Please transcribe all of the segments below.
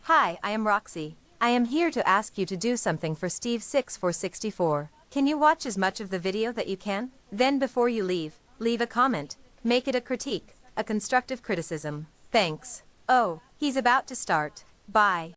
Hi, I am Roxy. I am here to ask you to do something for Steve6464. Can you watch as much of the video that you can? Then before you leave a comment. Make it a critique, a constructive criticism. Thanks. Oh, he's about to start. Bye.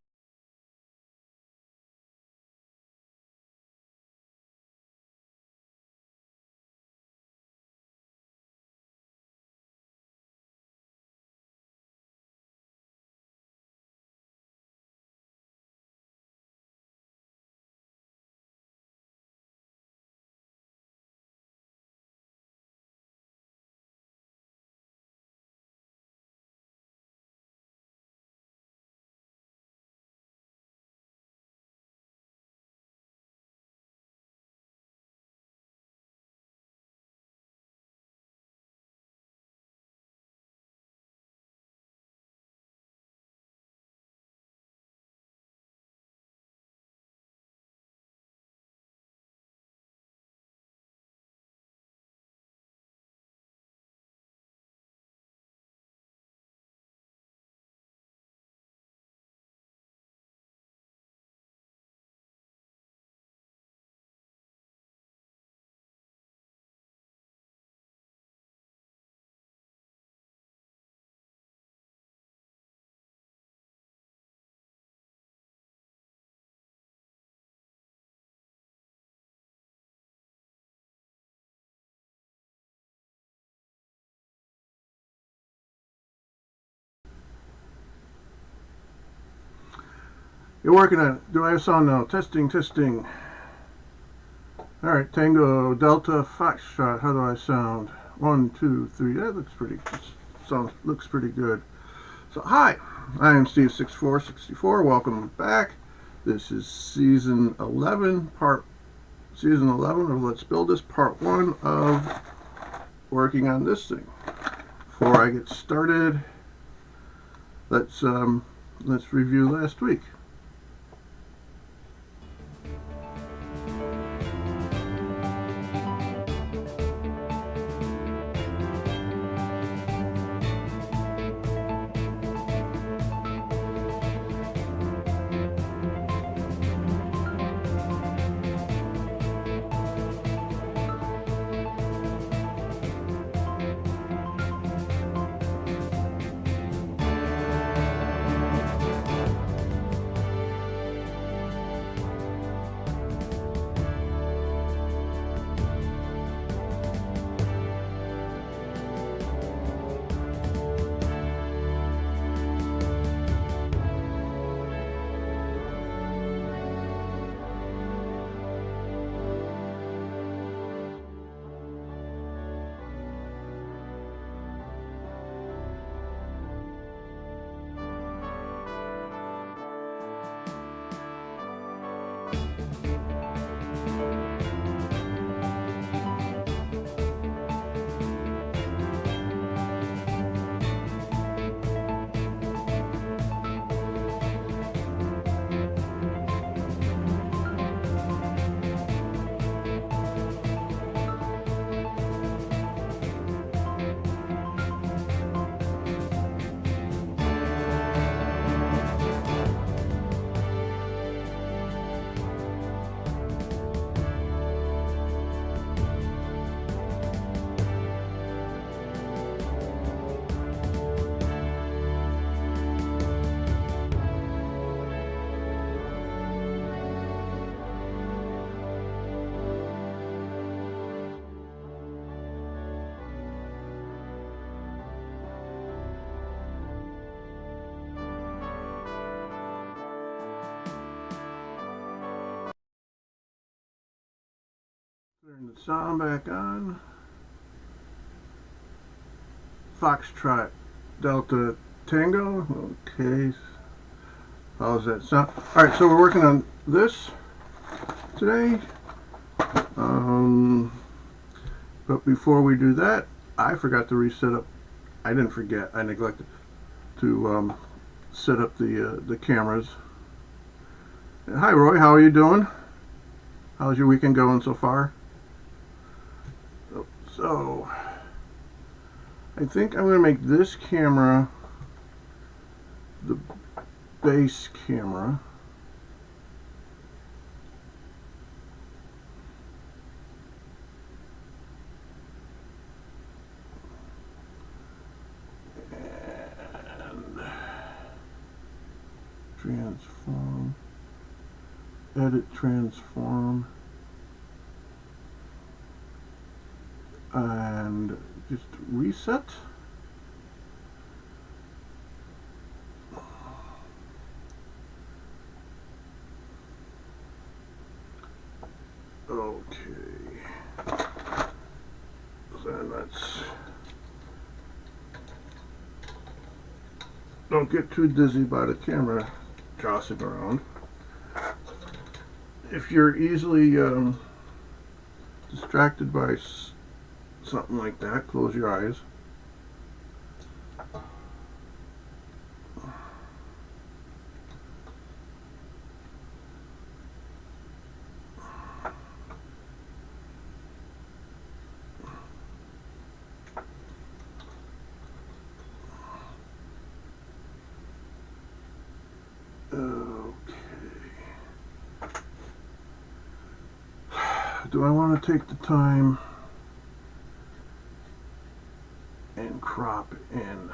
You're working on it. Do I have sound now? Testing, testing. Alright, Tango, Delta, Foxtrot. How do I sound? 1, 2, 3. That looks pretty looks pretty good. So hi, I am Steve6464. Welcome back. This is season 11 of Let's Build This, part 1 of working on this thing. Before I get started, let's review last week. Turn the sound back on. Foxtrot, Delta, Tango. Okay. How's that sound? Alright, so we're working on this today. But before we do that, I forgot to reset up. I didn't forget. I neglected to set up the cameras. Hi, Roy. How are you doing? How's your weekend going so far? So, I think I'm going to make this camera base camera. And transform, edit transform, and just reset. Okay, then let's don't get too dizzy by the camera tossing around. If you're easily distracted by something like that, close your eyes. Okay. Do I want to take the time and crop in?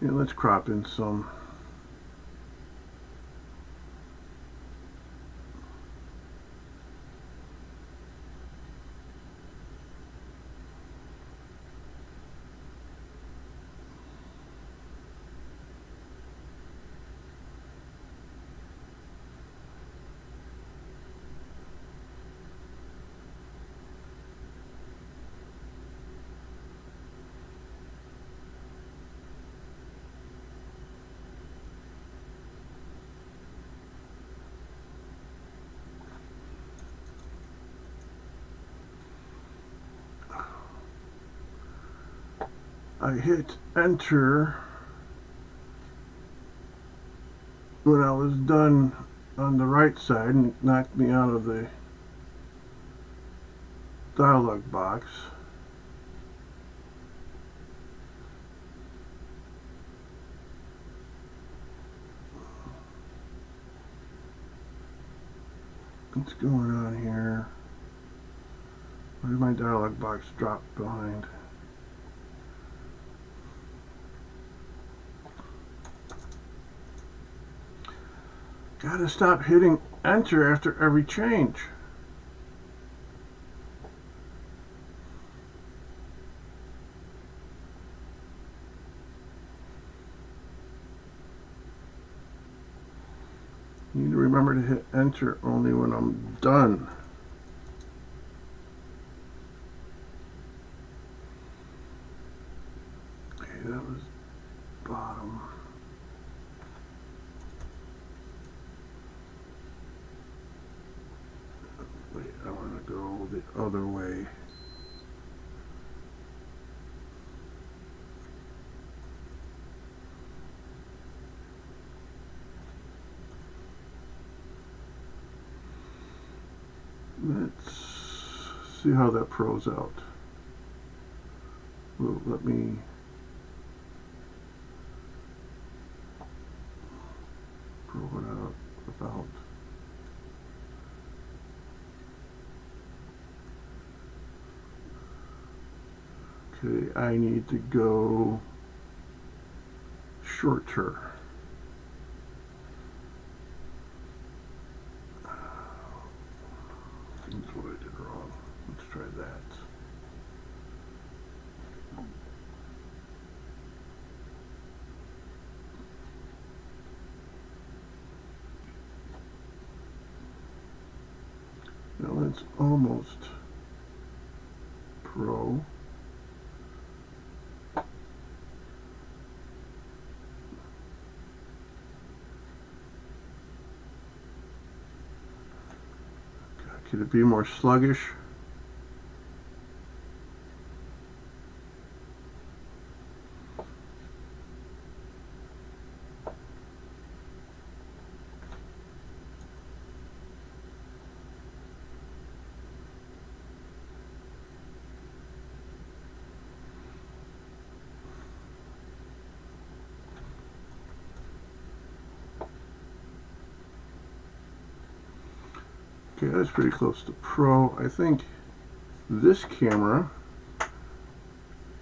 Yeah, let's crop in some. I hit enter when I was done on the right side and it knocked me out of the dialog box. What's going on here? Why did my dialog box drop behind? Gotta stop hitting enter after every change. You need to remember to hit enter only when I'm done. Okay, that was bottom. Wait, I want to go the other way. Let's see how that pros out. Well, let me pro it out about. Okay, I need to go shorter. That's what I did wrong. Let's try that. Now that's almost pro. Could it be more sluggish? Okay, that's pretty close to Pro. I think this camera,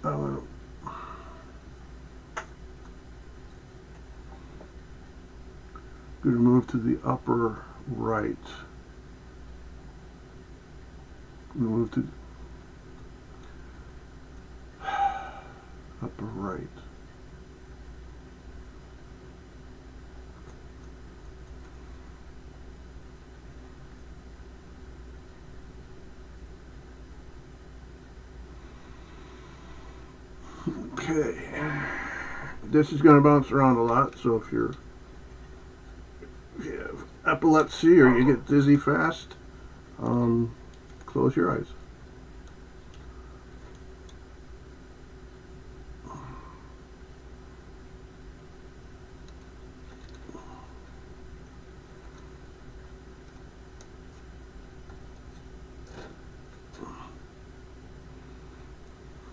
I'm going to move to the upper right. Move to upper right. Okay, this is going to bounce around a lot, so if you have epilepsy or you get dizzy fast, close your eyes.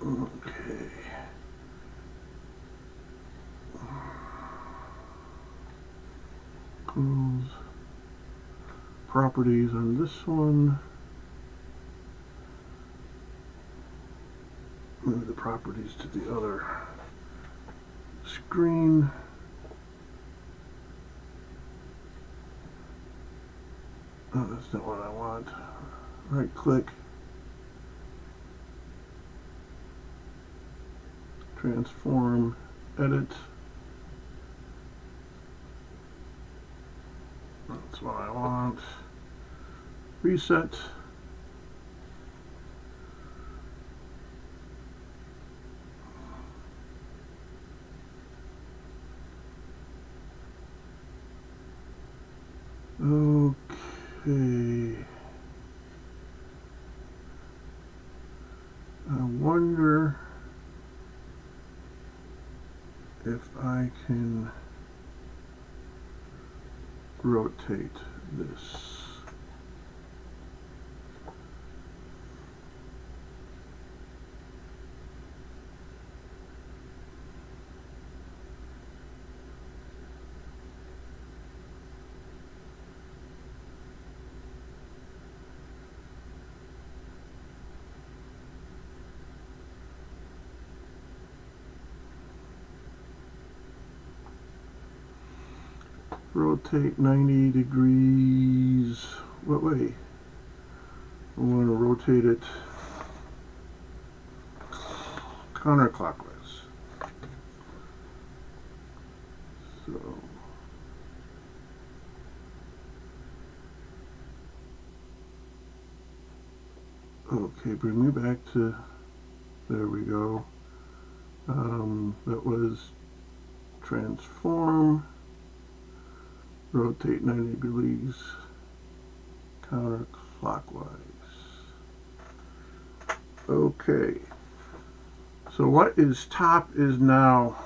Okay. Close. Properties on this one. Move the properties to the other screen. Oh, that's not what I want. Right click. Transform, edit. That's what I want. Reset. Okay. I wonder if I can rotate this. Rotate 90 degrees. What way? I want to rotate it counterclockwise. So okay, bring me back to, there we go. That was transform, rotate 90 degrees counterclockwise. Okay, so what is top is now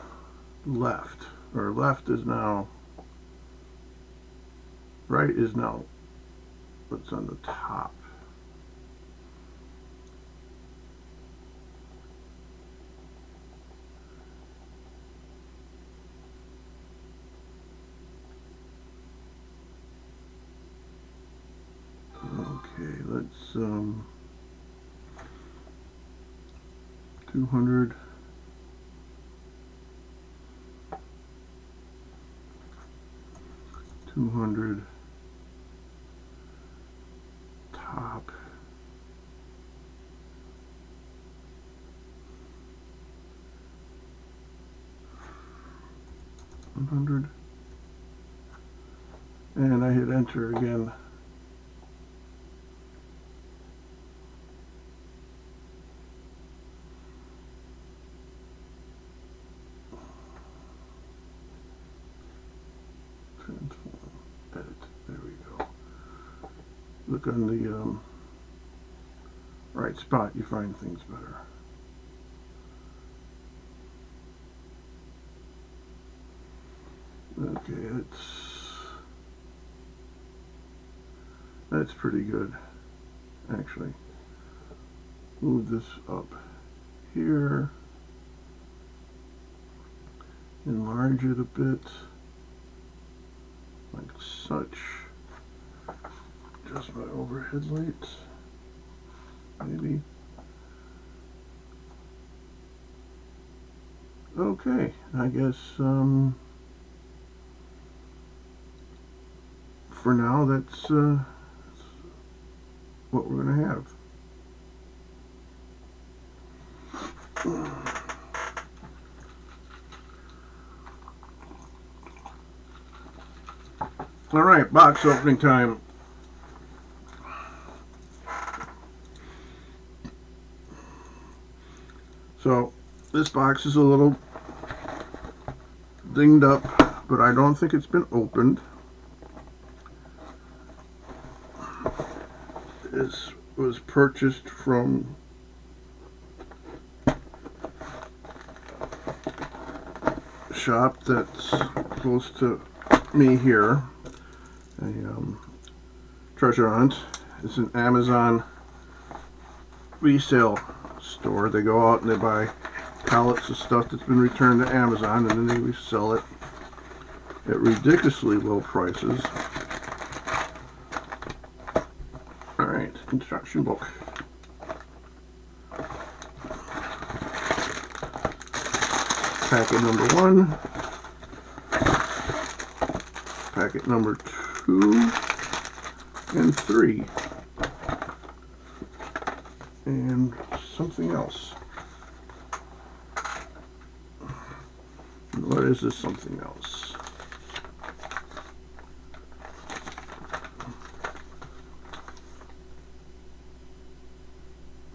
left, or left is now, right is now what's on the top. Okay, let's 200. Top. $100. And I hit enter again. Transform, edit, there we go. Look on the right spot, you find things better. Okay, that's pretty good, actually. Move this up here, enlarge it a bit, like such, Adjust my overhead lights. Maybe. Okay, I guess for now that's what we're going to have. All right, box opening time. So this box is a little dinged up, but I don't think it's been opened. This was purchased from a shop that's close to me here. A Treasure Hunt. It's an Amazon resale store. They go out and they buy pallets of stuff that's been returned to Amazon, and then they resell it at ridiculously low prices. Alright, instruction book. Packet number 1. Packet number 2 and 3. And something else. What is this something else?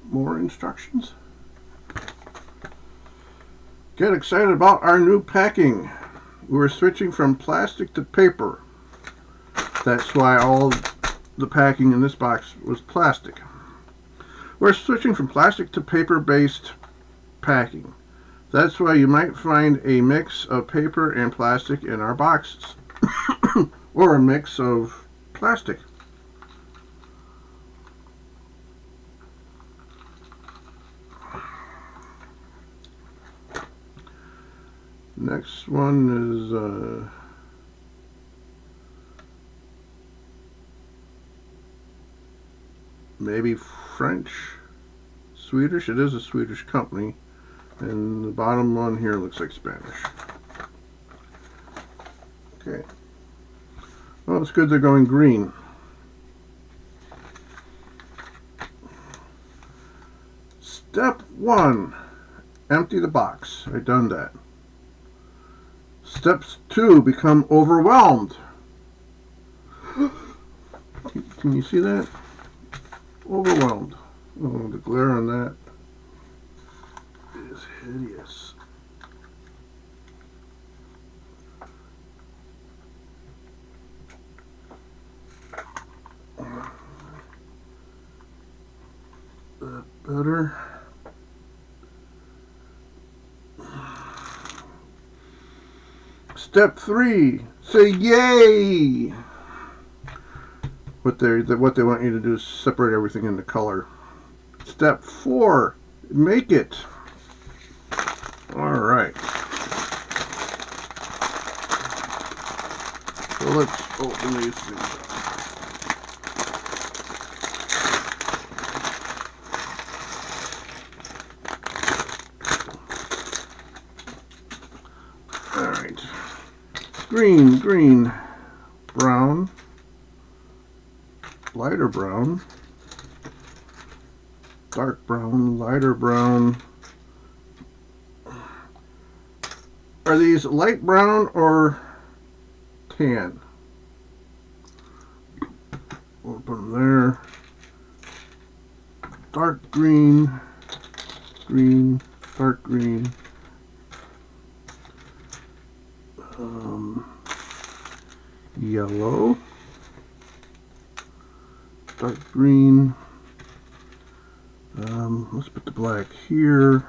More instructions. Get excited about our new packing. We're switching from plastic to paper. That's why all the packing in this box was plastic. We're switching from plastic to paper-based packing. That's why you might find a mix of paper and plastic in our boxes. Or a mix of plastic. Next one is maybe French, Swedish. It is a Swedish company, and the bottom one here looks like Spanish. Okay. Well, it's good they're going green. Step 1, empty the box. I've done that. Steps 2, become overwhelmed. Can you see that? Overwhelmed. Oh, the glare on that is hideous. That better. Step 3, say yay. What they want you to do is separate everything into color. Step 4, make it. All right. So let's open these things up. All right. Green, green, brown, lighter brown, dark brown, lighter brown. Are these light brown or tan? We'll put them there. Dark green, green, dark green. Yellow, dark green. Let's put the black here.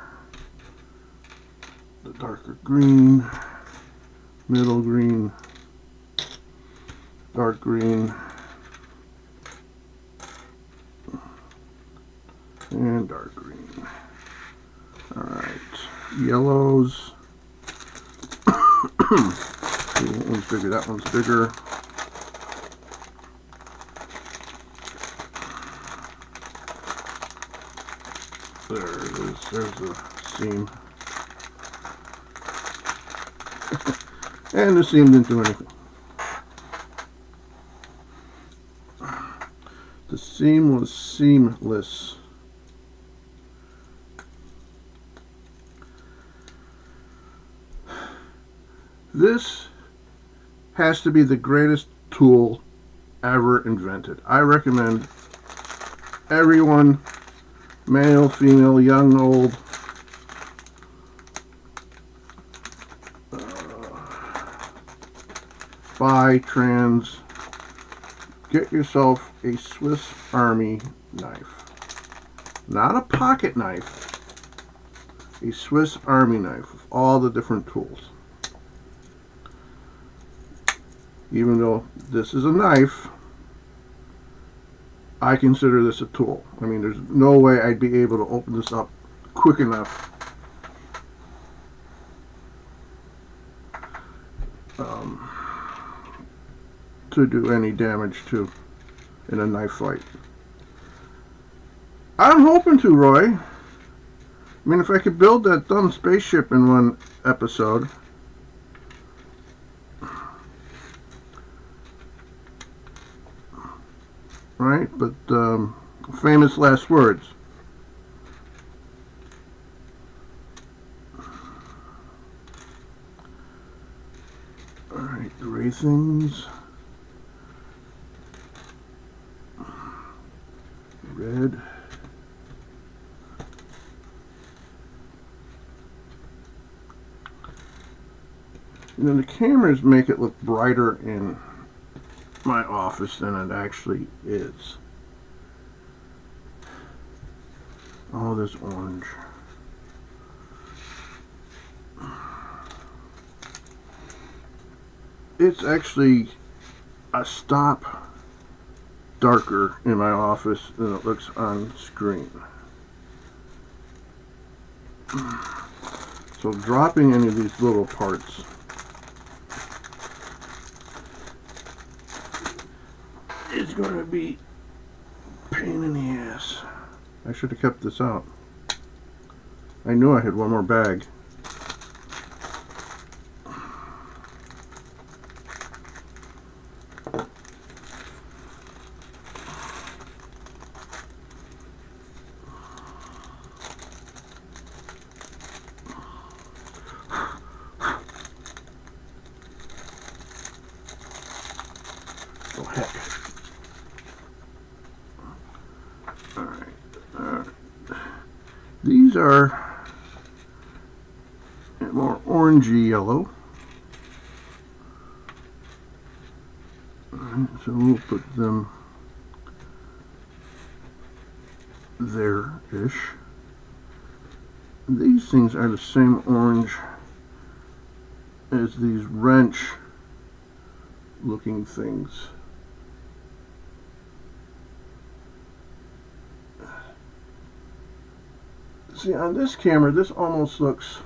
The darker green, middle green, dark green, and dark green. All right, yellows. That one's bigger. That one's bigger. There it is. There's the seam. And the seam didn't do anything. The seam was seamless. This has to be the greatest tool ever invented. I recommend everyone, male, female, young, old, bi, trans, get yourself a Swiss Army knife. Not a pocket knife, a Swiss Army knife with all the different tools. Even though this is a knife, I consider this a tool. I mean, there's no way I'd be able to open this up quick enough to do any damage to in a knife fight. I'm hoping to, Roy. I mean, if I could build that dumb spaceship in one episode. Right, but famous last words. Alright, gray things. Red. You know, the cameras make it look brighter in my office than it actually is. Oh, there's orange. It's actually a stop darker in my office than it looks on screen. So dropping any of these little parts is going to be a pain in the ass. I should have kept this out. I knew I had one more bag. Oh, heck. These are more orangey yellow. Alright, so we'll put them there-ish. These things are the same orange as these wrench looking things. See, on this camera, this almost looks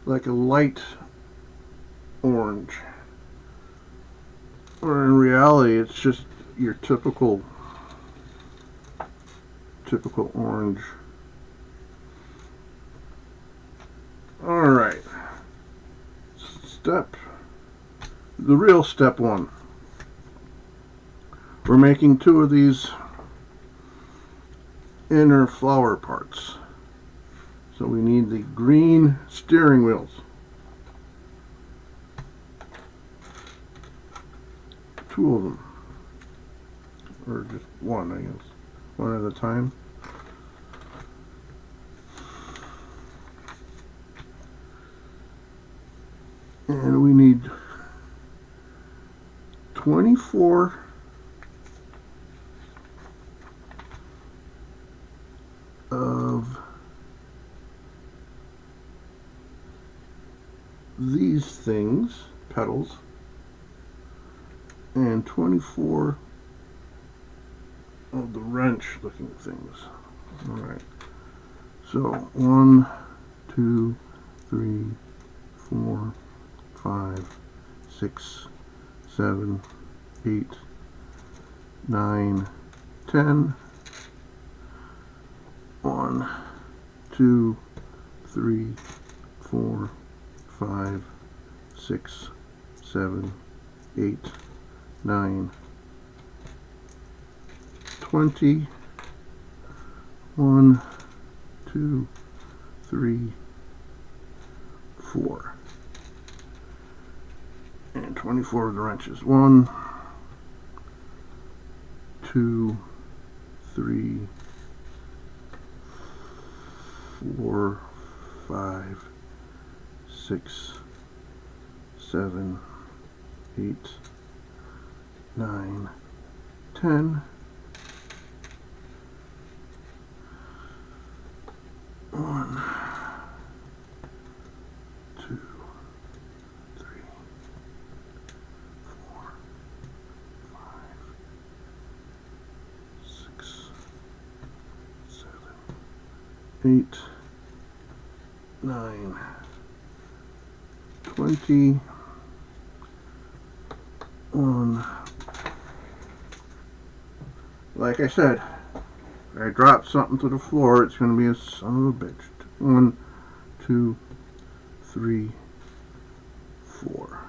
like a light orange. Or in reality, it's just your typical orange. Alright. The real step one. We're making two of these inner flower parts. So we need the green steering wheels. Two of them. Or just one, I guess. One at a time. And we need 24 of these things, petals, and 24 of the wrench looking things. Alright, so 1, 2, 3, 4, 5, 6, 7, 8, 9, 10, 1, 2, 3, 4, 5, 6, 7, 8, 9, 20. 1, 2, 3, 4. And 24 of the wrenches. 1, 2, 3, 4, 5, 6, 7, 8, 9, 10. 1, 2, 3, 4, 5, 6, 7, 8, 9, 20. 1. Like I said, if I drop something to the floor, it's going to be a son of a bitch. 1, 2, 3, 4.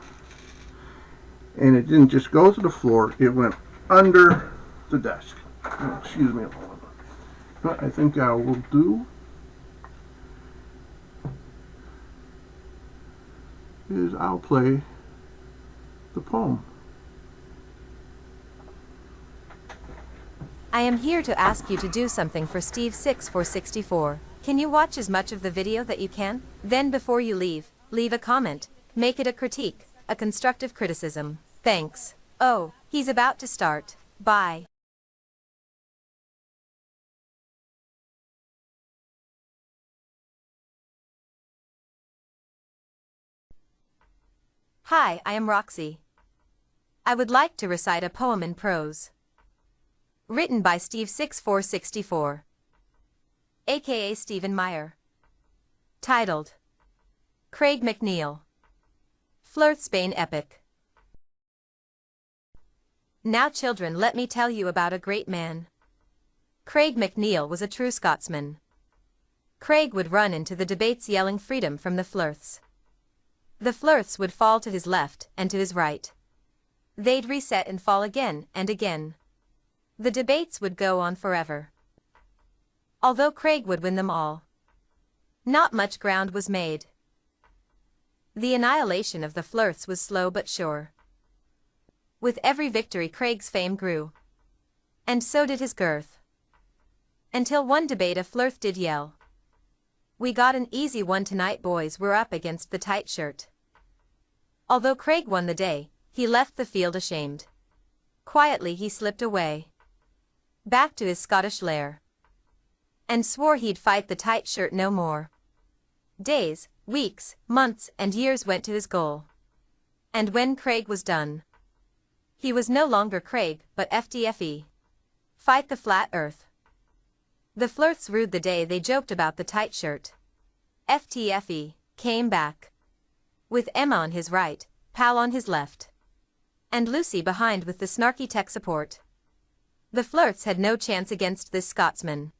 And it didn't just go to the floor, it went under the desk. Oh, excuse me a moment. What I think I will do is I'll play the poem. I am here to ask you to do something for Steve 6464. Can you watch as much of the video that you can? Then before you leave a comment. Make it a critique, a constructive criticism. Thanks. Oh, he's about to start. Bye. Hi, I am Roxy. I would like to recite a poem in prose. Written by Steve 6464, aka Stephen Meyer. Titled, Craig McNeil. Flursbane Epic. Now children, let me tell you about a great man. Craig McNeil was a true Scotsman. Craig would run into the debates yelling freedom from the Fluths. The Fluths would fall to his left and to his right. They'd reset and fall again and again. The debates would go on forever. Although Craig would win them all, not much ground was made. The annihilation of the Fluths was slow but sure. With every victory Craig's fame grew. And so did his girth. Until one debate a Fluth did yell, "We got an easy one tonight, boys, we're up against the tight shirt." Although Craig won the day, he left the field ashamed. Quietly he slipped away, back to his Scottish lair, and swore he'd fight the tight shirt no more. Days, weeks, months, and years went to his goal. And when Craig was done, he was no longer Craig, but FDFE. Fight the flat earth. The Fluths rued the day they joked about the tight shirt. FTFE came back, with Emma on his right, Pal on his left, and Lucy behind with the snarky tech support. The Fluths had no chance against this Scotsman,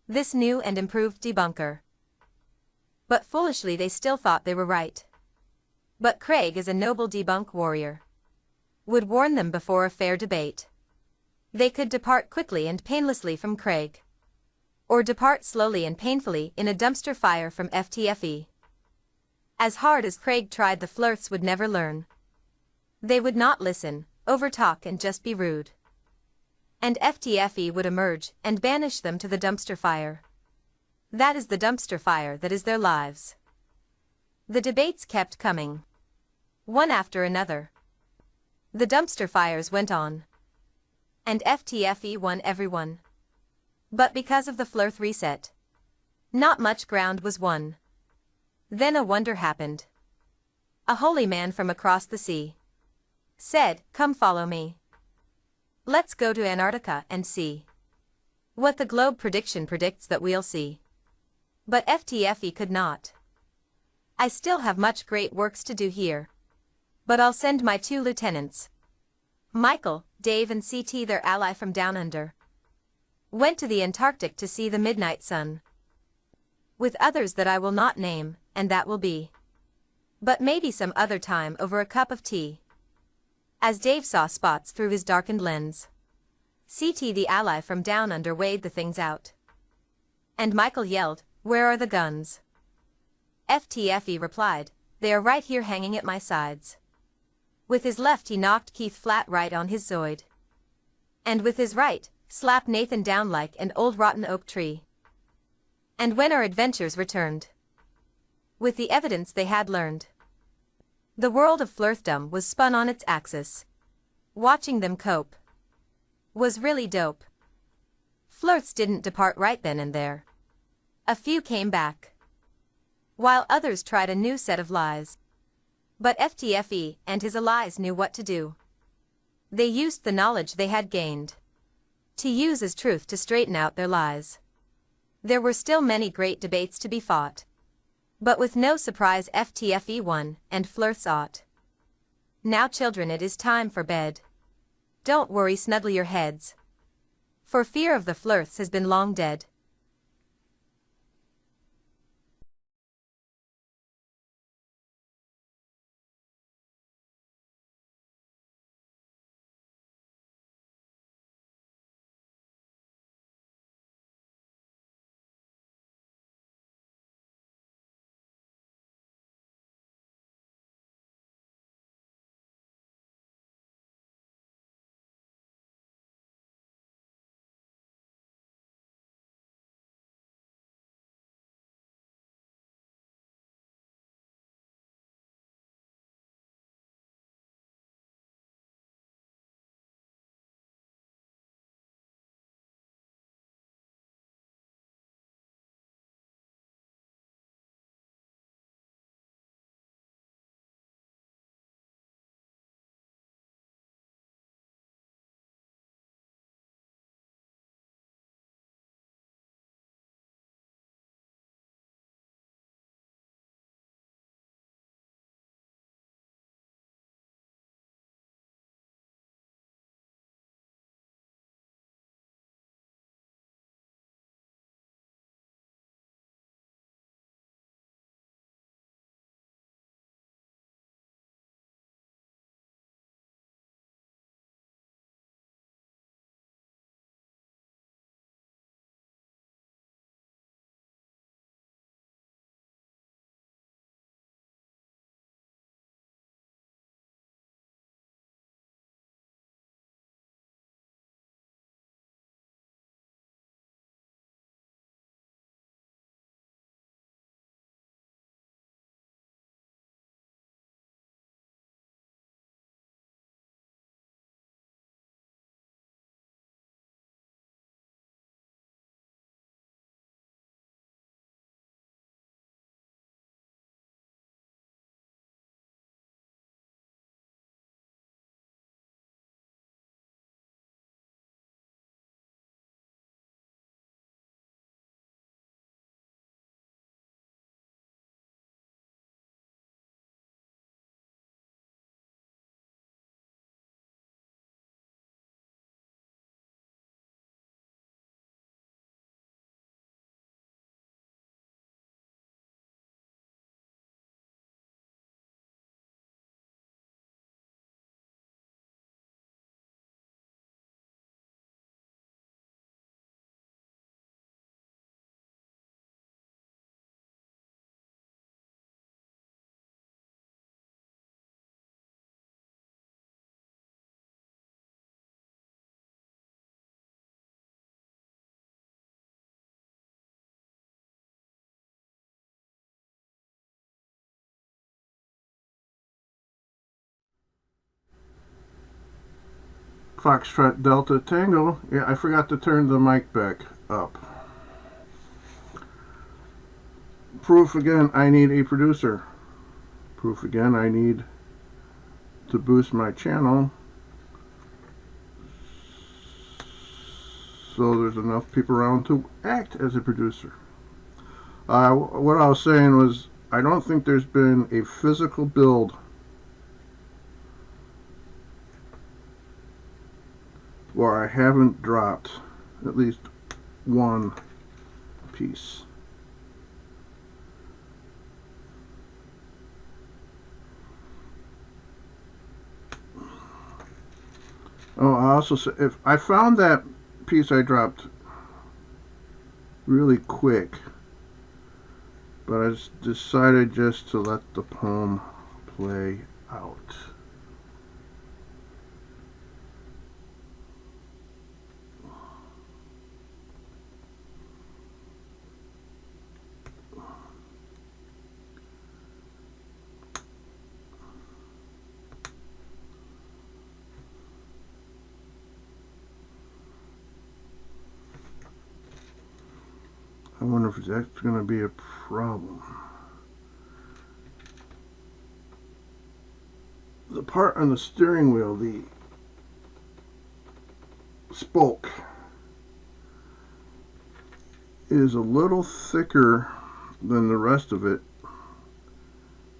this new and improved debunker. But foolishly they still thought they were right. But Craig is a noble debunk warrior, would warn them before a fair debate. They could depart quickly and painlessly from Craig, or depart slowly and painfully in a dumpster fire from FTFE. As hard as Craig tried, the Fluths would never learn. They would not listen, overtalk and just be rude. And FTFE would emerge and banish them to the dumpster fire. That is the dumpster fire that is their lives. The debates kept coming, one after another. The dumpster fires went on, and FTFE won everyone. But because of the Fluth reset, not much ground was won. Then a wonder happened. A holy man from across the sea said, "Come follow me. Let's go to Antarctica and see what the globe prediction predicts that we'll see." But FTFE could not. "I still have much great works to do here, but I'll send my 2 lieutenants, Michael, Dave and CT, their ally from down under. Went to the Antarctic to see the midnight sun. With others that I will not name, and that will be. But maybe some other time over a cup of tea. As Dave saw spots through his darkened lens. CT the ally from down under weighed the things out. And Michael yelled, "Where are the guns?" FTFE replied, "They are right here hanging at my sides." With his left he knocked Keith flat right on his zoid. And with his right, slapped Nathan down like an old rotten oak tree. And when our adventures returned, with the evidence they had learned, the world of flirtdom was spun on its axis. Watching them cope was really dope. Flirts didn't depart right then and there. A few came back, while others tried a new set of lies. But FTFE and his allies knew what to do. They used the knowledge they had gained to use as truth to straighten out their lies. There were still many great debates to be fought. But with no surprise FTFE won, and flirts ought. Now children, it is time for bed. Don't worry, snuggle your heads, for fear of the flirts has been long dead. Foxtrot Delta Tango. Yeah, I forgot to turn the mic back up. Proof again, I need a producer. Proof again, I need to boost my channel so there's enough people around to act as a producer. What I was saying was, I don't think there's been a physical build where I haven't dropped at least one piece. Oh, I also said, if I found that piece I dropped really quick, but I decided just to let the poem play out. I wonder if that's going to be a problem. The part on the steering wheel, the spoke, is a little thicker than the rest of it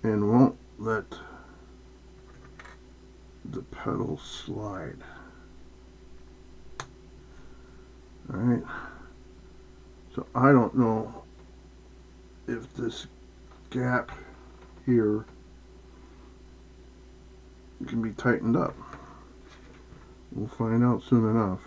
and won't let the pedal slide. Alright, so I don't know if this gap here can be tightened up. We'll find out soon enough.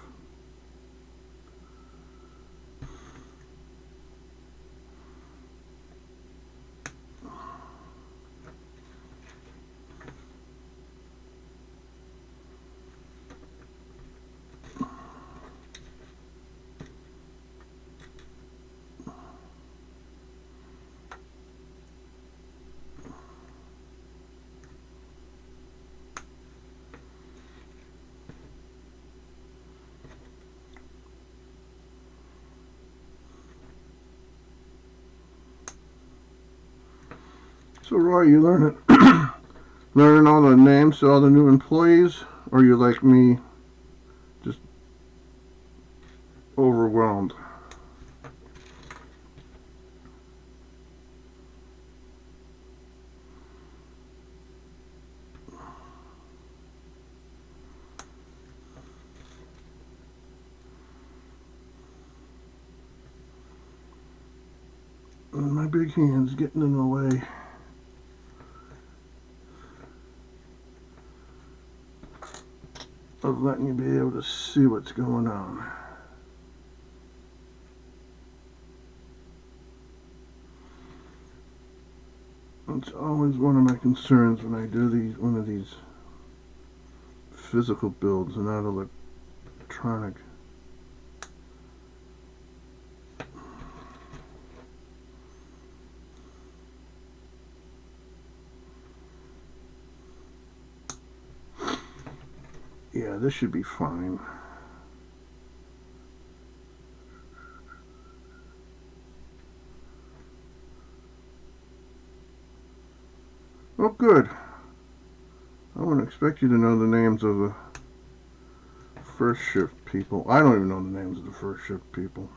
So Roy, you learning all the names to all the new employees, or you like me, just overwhelmed? And my big hand's getting in the way. Of letting you be able to see what's going on. It's always one of my concerns when I do one of these physical builds and not electronic. Yeah, this should be fine. Oh, good. I wouldn't expect you to know the names of the first shift people. I don't even know the names of the first shift people.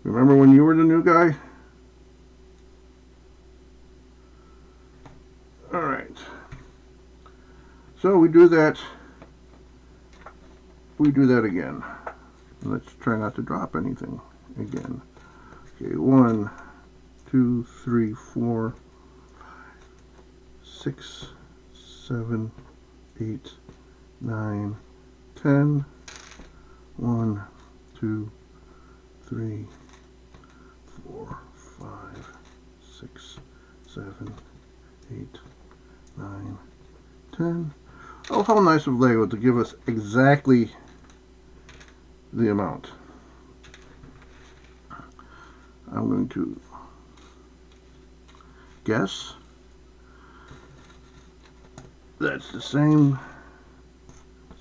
Remember when you were the new guy? Alright. So we do that. We do that again. Let's try not to drop anything again. Okay, 1, 2, 3, 4, 6, 7, 8, 9, 10. 1, 2, 3, 4, 5, 6, 7, 8, 9, 10. Oh, how nice of Lego to give us exactly the amount. I'm going to guess that's the same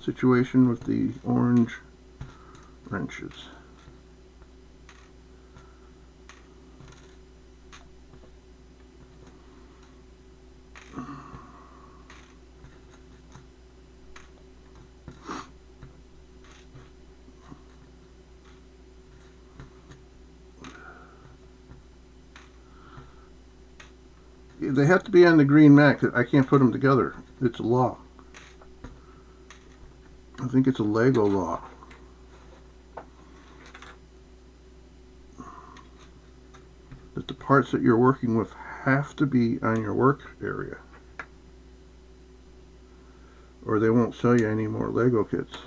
situation with the orange wrenches. They have to be on the green mat. I can't put them together. It's a law. I think it's a Lego law. That the parts that you're working with have to be on your work area, or they won't sell you any more Lego kits.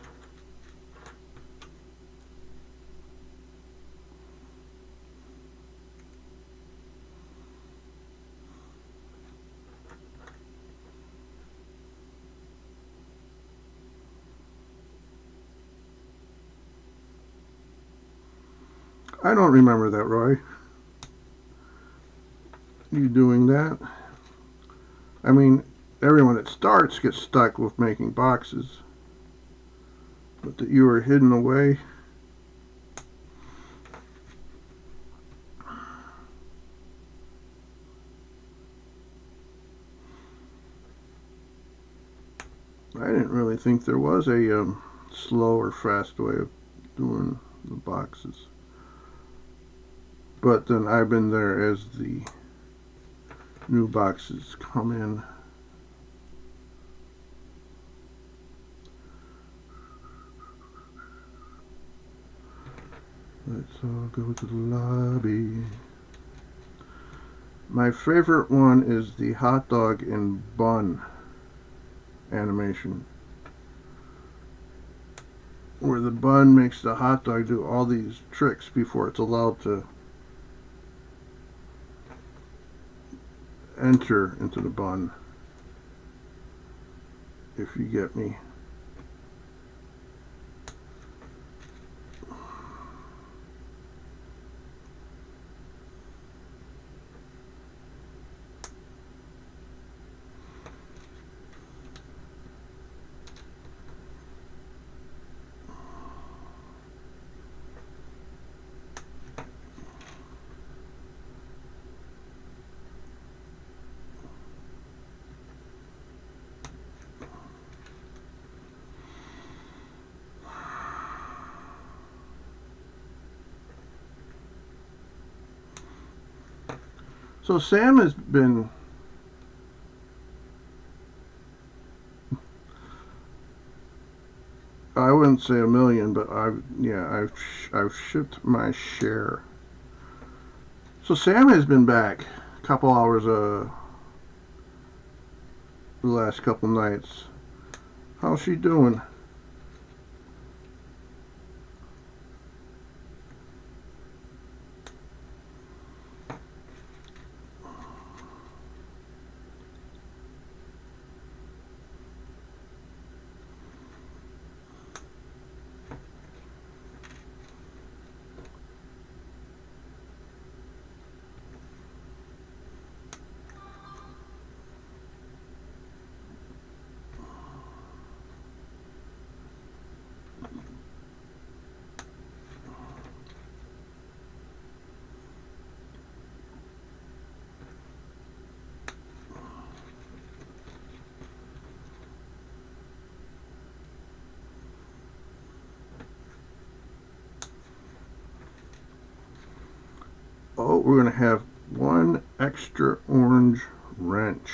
I don't remember that, Roy. You doing that? I mean, everyone that starts gets stuck with making boxes, but that you are hidden away. I didn't really think there was a slow or fast way of doing the boxes. But then I've been there as the new boxes come in. Let's all go to the lobby. My favorite one is the hot dog and bun animation, where the bun makes the hot dog do all these tricks before it's allowed to enter into the bun, if you get me. So Sam has been I wouldn't say a million, but I've shipped my share. So Sam has been back a couple hours the last couple nights. How's she doing? Oh, we're going to have one extra orange wrench.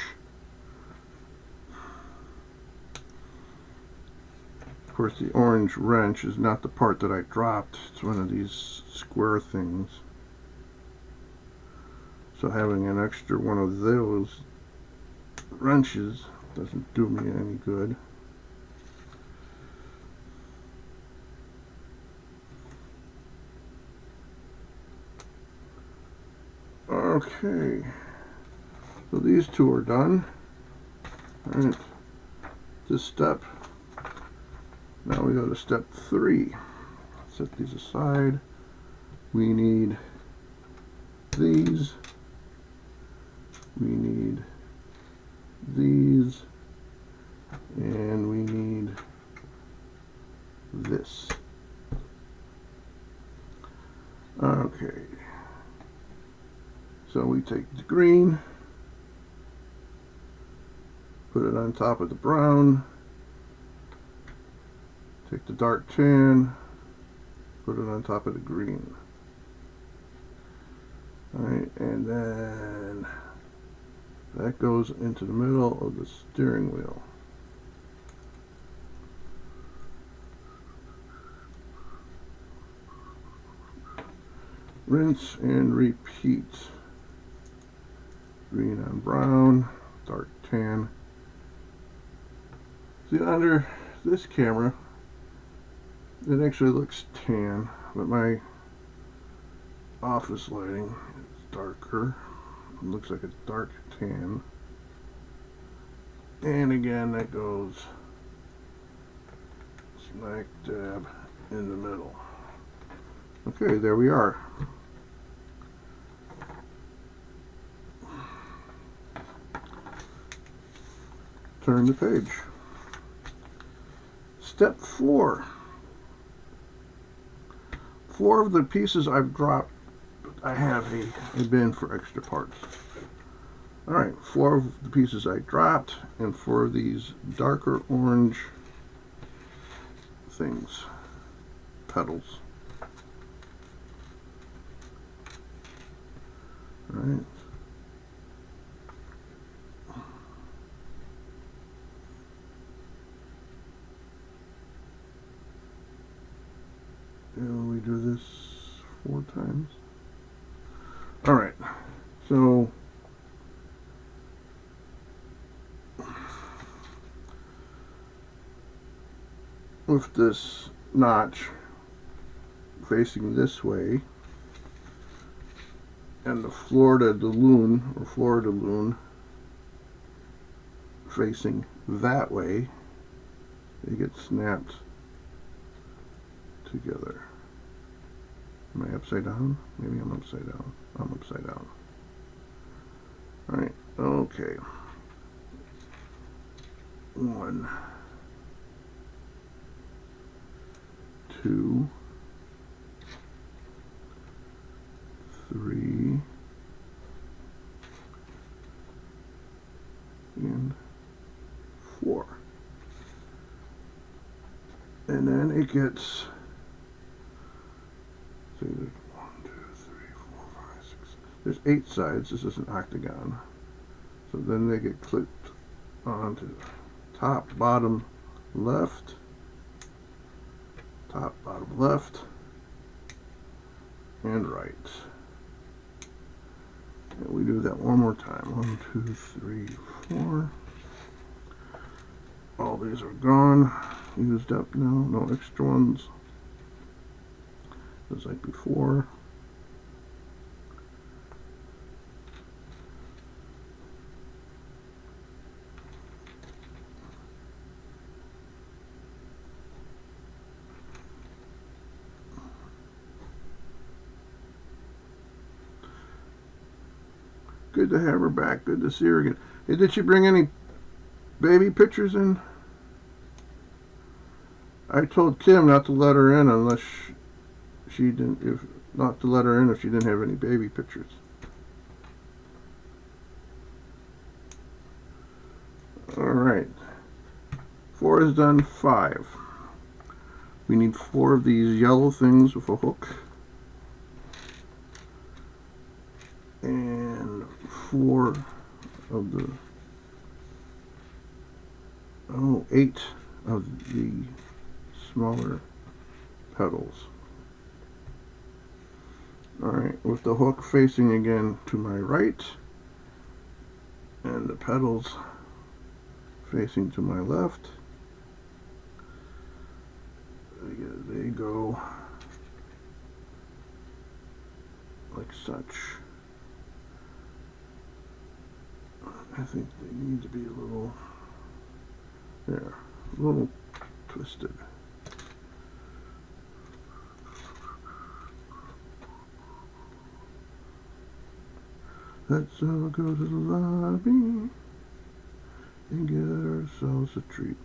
Of course, the orange wrench is not the part that I dropped. It's one of these square things. So having an extra one of those wrenches doesn't do me any good. Okay, so these two are done. All right, this step. Now we go to step 3. Set these aside. We need these. We need these. And we need this. Okay. So we take the green, put it on top of the brown, take the dark tan, put it on top of the green. Alright, and then that goes into the middle of the steering wheel. rinse and repeat. Green on brown, dark tan. See, under this camera, it actually looks tan, but my office lighting is darker. It looks like a dark tan. And again, that goes smack dab in the middle. Okay, there we are. Turn the page. Step 4. 4 of the pieces I've dropped, I have a bin for extra parts. Alright, 4 of the pieces I dropped, and 4 of these darker orange things, petals. Alright. And we do this 4 times. Alright, so with this notch facing this way and the Florida loon facing that way, they get snapped together. Am I upside down? Maybe I'm upside down. I'm upside down. Alright, okay. 1, 2, 3, and 4. And then it gets, so there's 1, 2, 3, 4, 5, 6. There's 8 sides. This is an octagon. So then they get clipped onto top, bottom, left, top, bottom, left, and right. And we do that one more time. 1, 2, 3, 4. All these are gone, used up now. No extra ones. Just like before. Good to have her back. Good to see her again. Hey, did she bring any baby pictures in? I told Kim not to let her in unless she didn't, if not to let her in if she didn't have any baby pictures. Alright. 4 is done. 5. We need 4 of these yellow things with a hook. And 4 of the 8 of the smaller petals. Alright, with the hook facing again to my right and the petals facing to my left. They go like such. I think they need to be a little, there, a little twisted. Let's all go to the lobby and get ourselves a treat.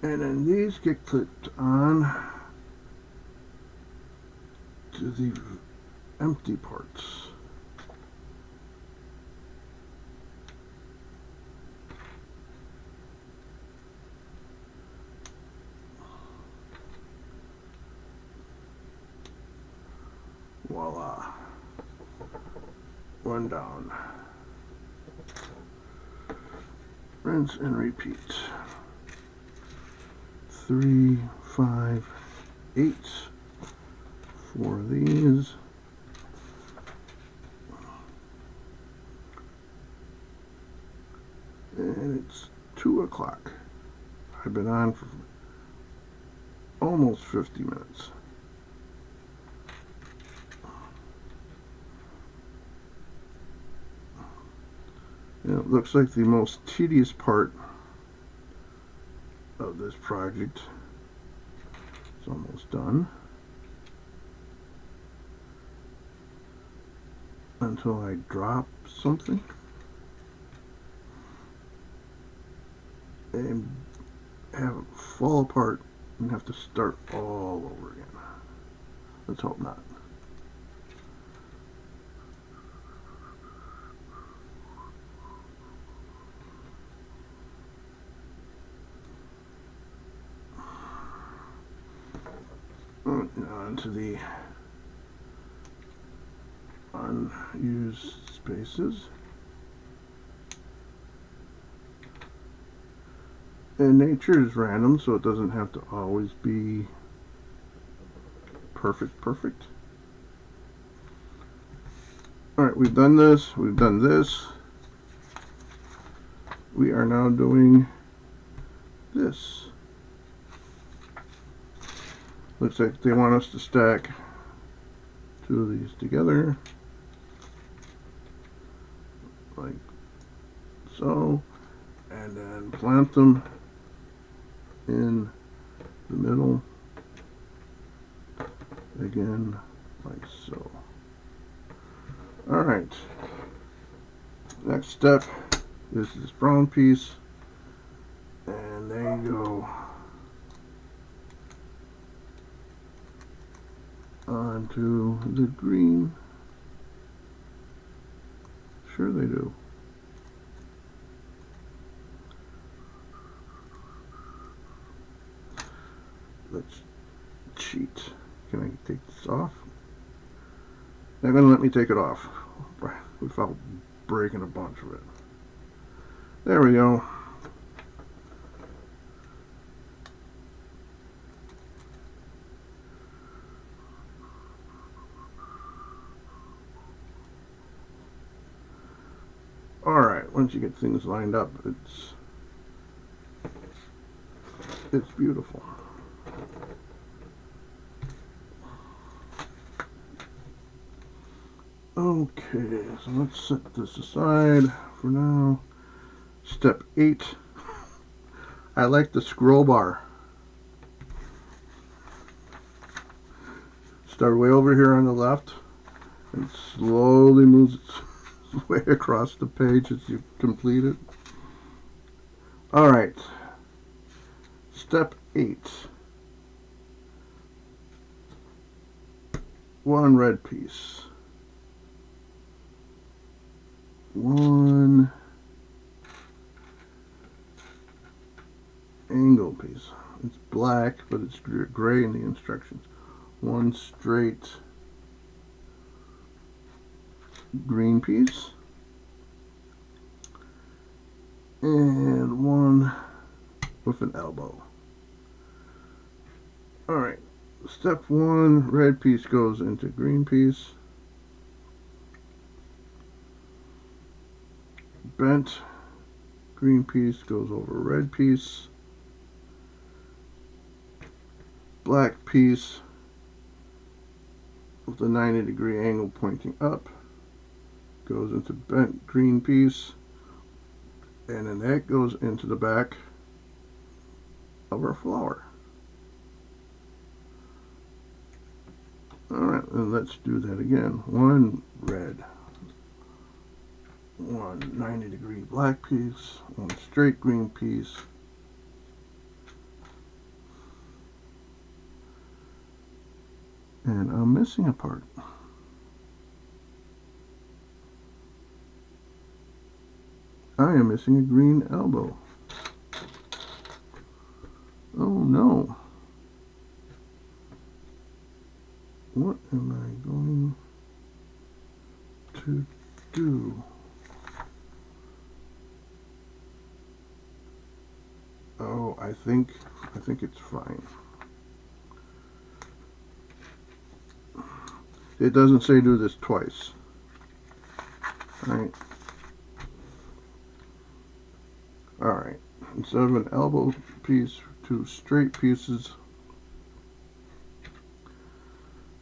And then these get clipped on to the empty parts. Voila. One down. Rinse and repeat. 3, 5, 8 for these. And it's 2 o'clock. I've been on for almost 50 minutes. And it looks like the most tedious part of this project is almost done. Until I drop something and have it fall apart and have to start all over again. Let's hope not. Onto the unused spaces. And nature is random, so it doesn't have to always be perfect. Alright, we've done this, we've done this. We are now doing this. Looks like they want us to stack 2 of these together, like so, and then plant them in the middle, again, like so. Alright, next step is this brown piece, and there you go. Onto the green. Sure they do. Let's cheat. Can I take this off? They're going to let me take it off without breaking a bunch of it. There we go. Alright, once you get things lined up, it's beautiful. Okay, so let's set this aside for now. Step 8. I like the scroll bar. Start way over here on the left and slowly moves its way across the page as you complete it. Alright, step 8. 1 red piece. 1 angle piece. It's black, but it's gray in the instructions. 1 straight green piece. And 1 with an elbow. Alright, step 1, red piece goes into green piece. Bent green piece goes over red piece. Black piece with a 90-degree angle pointing up goes into bent green piece, and then that goes into the back of our flower. Alright, and let's do that again. 1 red, 1 90-degree black piece, 1 straight green piece, And I'm missing a part. I am missing a green elbow. Oh no. What am I going to do? Oh, I think it's fine. It doesn't say do this twice. Alright. Alright. Instead of an elbow piece, 2 straight pieces.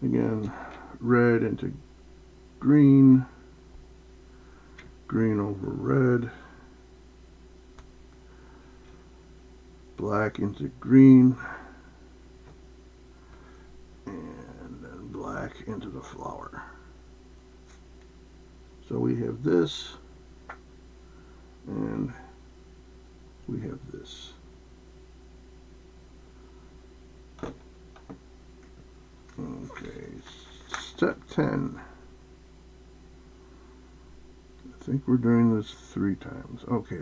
Again, red into green, green over red, black into green, and then black into the flower. So we have this, and we have this. Okay, step 10. I think we're doing this 3 times. Okay,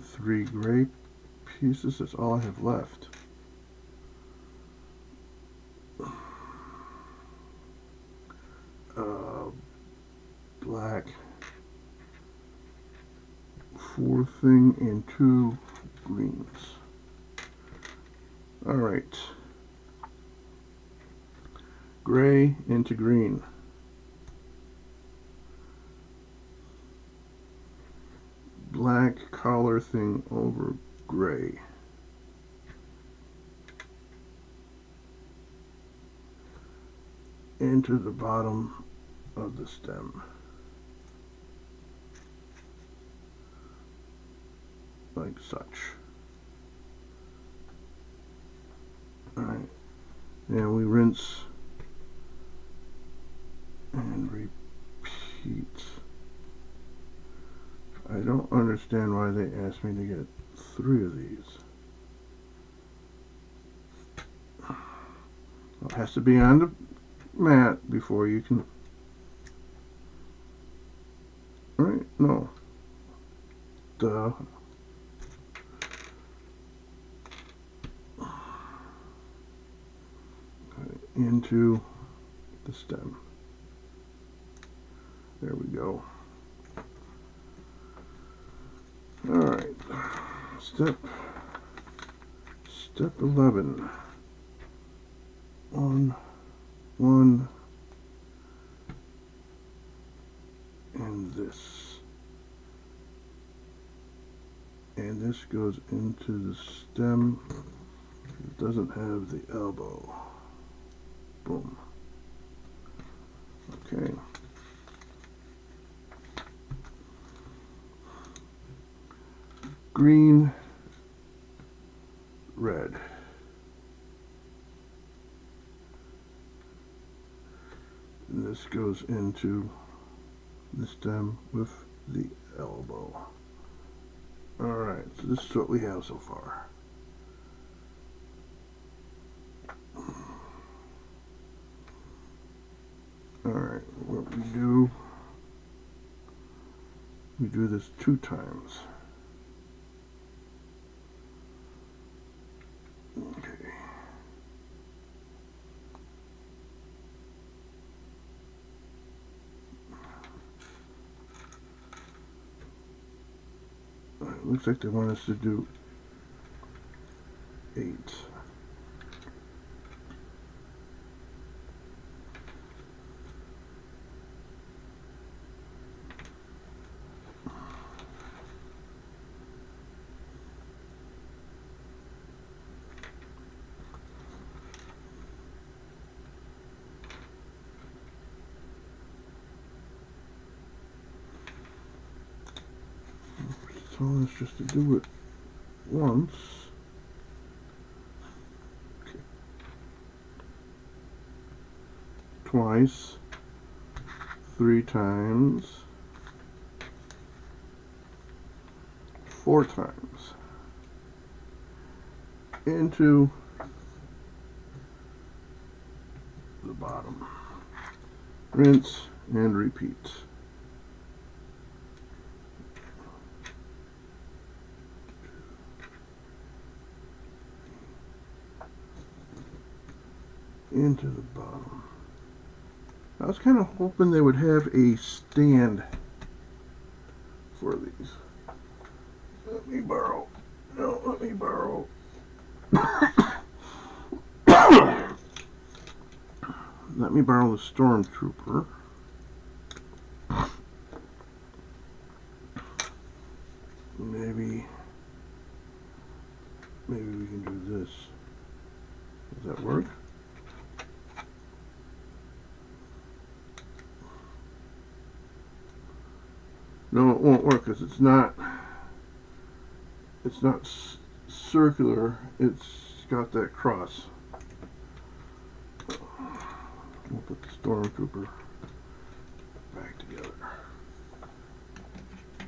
3 gray pieces, that's all I have left. Black, 4 thing, and 2 greens. Alright. Gray into green. Black collar thing over gray. Into the bottom of the stem. Like such. Alright. Now we rinse and repeat. I don't understand why they asked me to get 3 of these. It has to be on the mat before you can. Right? No. Duh. Into the stem. There we go. Alright. Step 11. 1, 1, and this. And this goes into the stem. It doesn't have the elbow. Boom. Okay. Green, red. And this goes into the stem with the elbow. Alright, so this is what we have so far. Alright, what we do this 2 times. Okay. Alright, looks like they want us to do 8. So it's just to do it once. Okay. Twice. 3 times. 4 times. Into bottom. Rinse and repeat. Into the bottom. I was kind of hoping they would have a stand for these. Let me borrow. No, let me borrow. Let me borrow the Stormtrooper. Maybe we can do this. Does that work? No, it won't work because it's not circular. It's got that cross. We'll put the Stormtrooper back together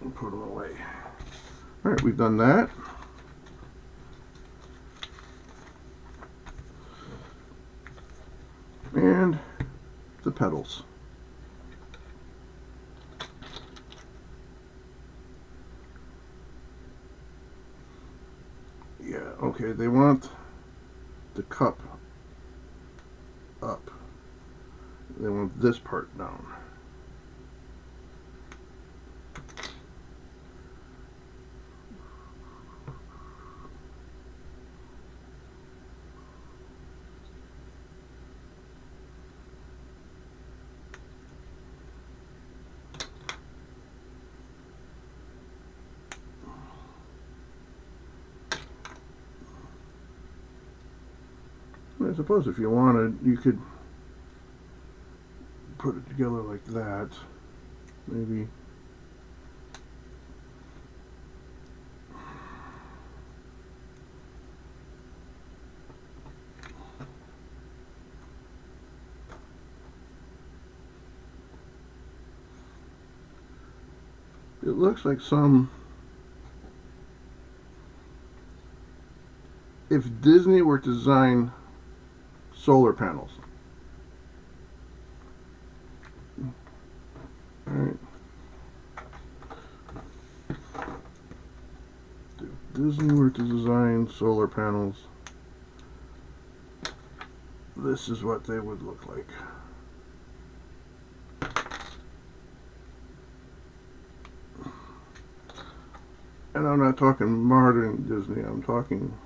and put them away. All right, we've done that. And the pedals. Yeah, okay, they want the cup up. They want this part down. I suppose if you wanted, you could put it together like that. Maybe. It looks like some. If Disney were to design solar panels. Alright. If Disney were to design solar panels, this is what they would look like. And I'm not talking modern Disney, I'm talking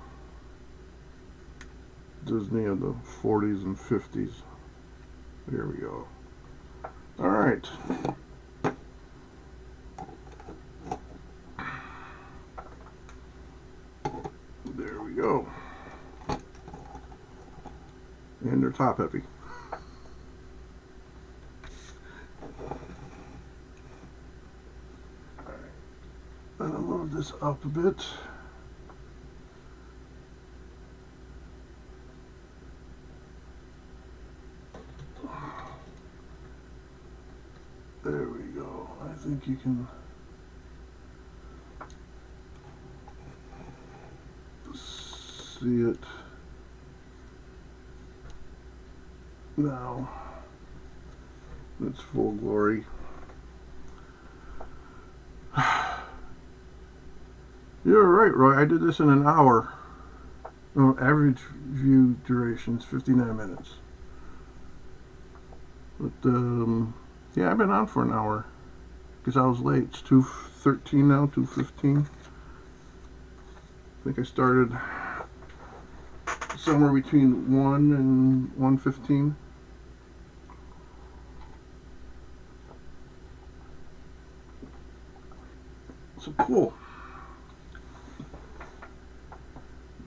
Disney of the 40s and 50s. There we go. All right. There we go. And they're top heavy. All right. I'm gonna move this up a bit. There we go. I think you can see it now. It's full glory. You're right, Roy. I did this in an hour. No, average view duration is 59 minutes. But yeah, I've been on for an hour because I was late. It's 2:13 now, 2:15. I think I started somewhere between 1 and 1:15. So cool.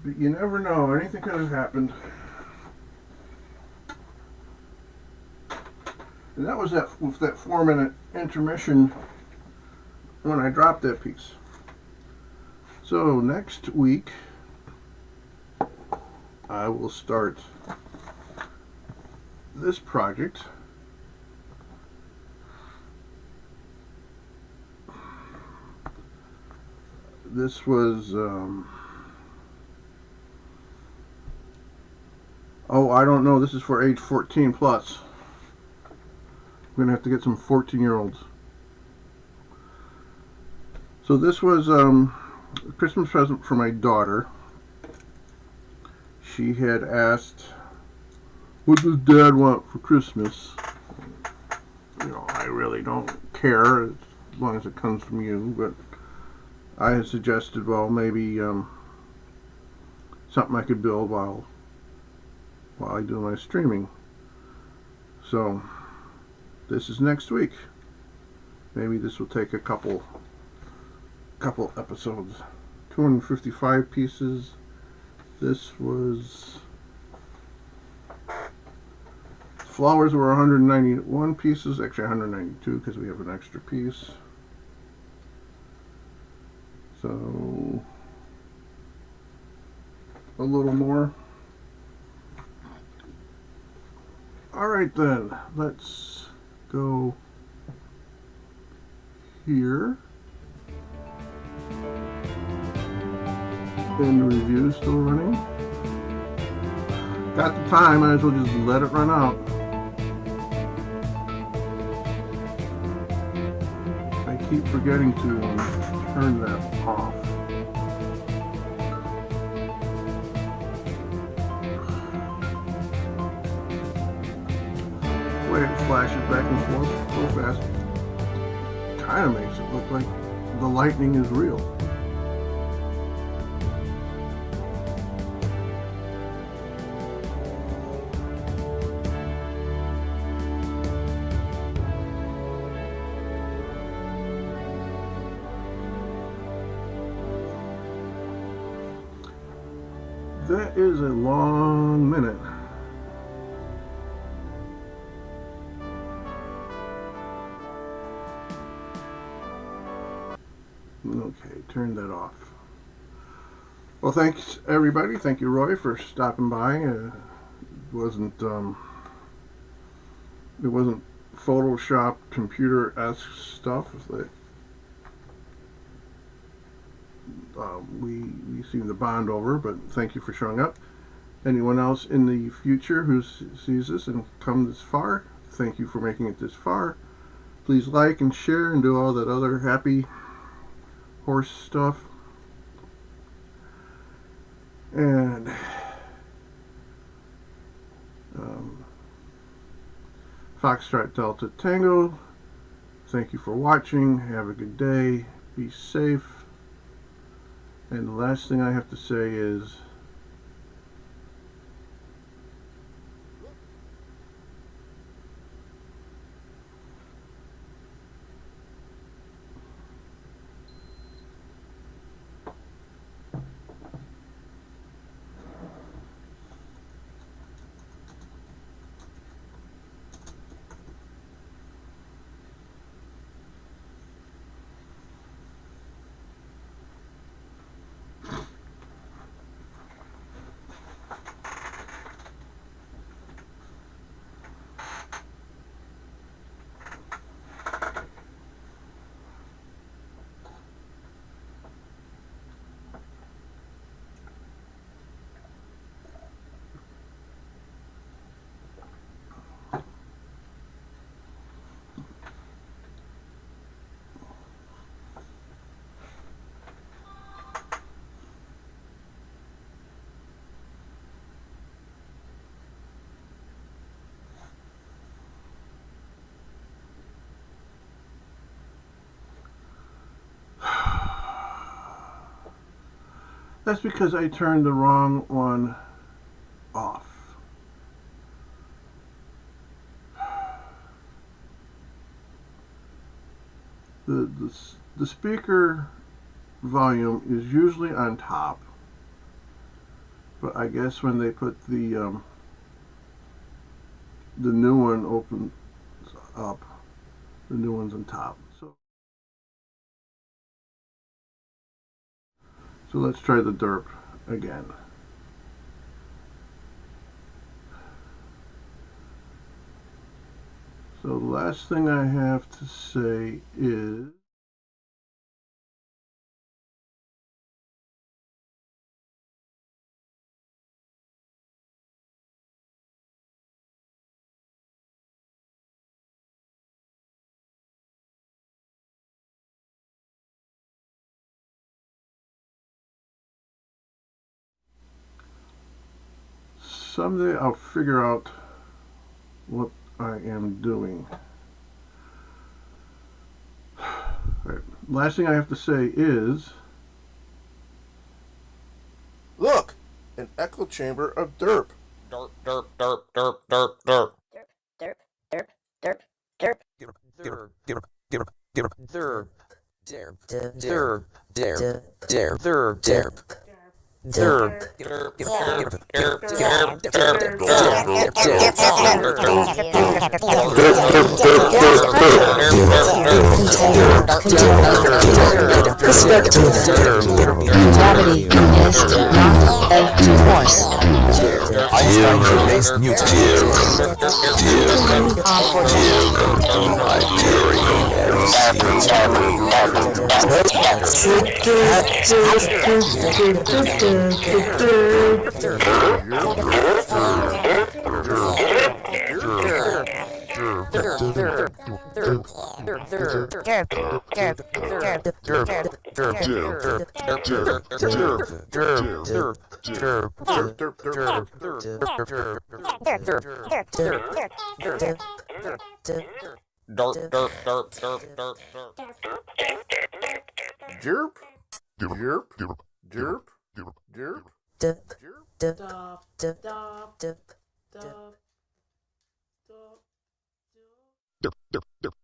But you never know. Anything could have happened. And that was with that 4-minute intermission when I dropped that piece. So next week I will start this project. This was Oh, I don't know. This is for age 14 plus. I'm gonna have to get some 14-year-olds. So this was a Christmas present for my daughter. She had asked, "What does Dad want for Christmas?" You know, I really don't care as long as it comes from you, but I had suggested, well, maybe something I could build while I do my streaming. So this is next week. Maybe this will take a couple episodes. 255 pieces. This was flowers were 191 pieces, actually 192 because we have an extra piece. So a little more. All right then, let's go here. And the review is still running. Got the time, might as well just let it run out. I keep forgetting to turn that off. The way it flashes back and forth so fast kind of makes it look like the lightning is real. That is a long minute. Okay, turn that off. Well, thanks everybody. Thank you, Roy, for stopping by. It wasn't Photoshop computer-esque stuff that we seem to bond over, but thank you for showing up. Anyone else in the future who sees this and come this far, thank you for making it this far. Please like and share and do all that other happy horse stuff. And Foxtrot Delta Tango, thank you for watching. Have a good day. Be safe. And the last thing I have to say is, that's because I turned the wrong one off. The speaker volume is usually on top, but I guess when they put the new one opens up, the new one's on top. So let's try the derp again. So the last thing I have to say is, someday I'll figure out what I am doing. Right. Last thing I have to say is, look, an echo chamber of derp. Derp, derp, derp, derp, derp, derp. Derp, derp, derp, derp. Derp, derp, derp, derp, derp, derp, derp, derp, derp, derp, derp. Derp, derp, derp, derp, derp, Gravity is not a force. Einstein-based Newton. Jerp, jerp, jerp, jerp, jerp.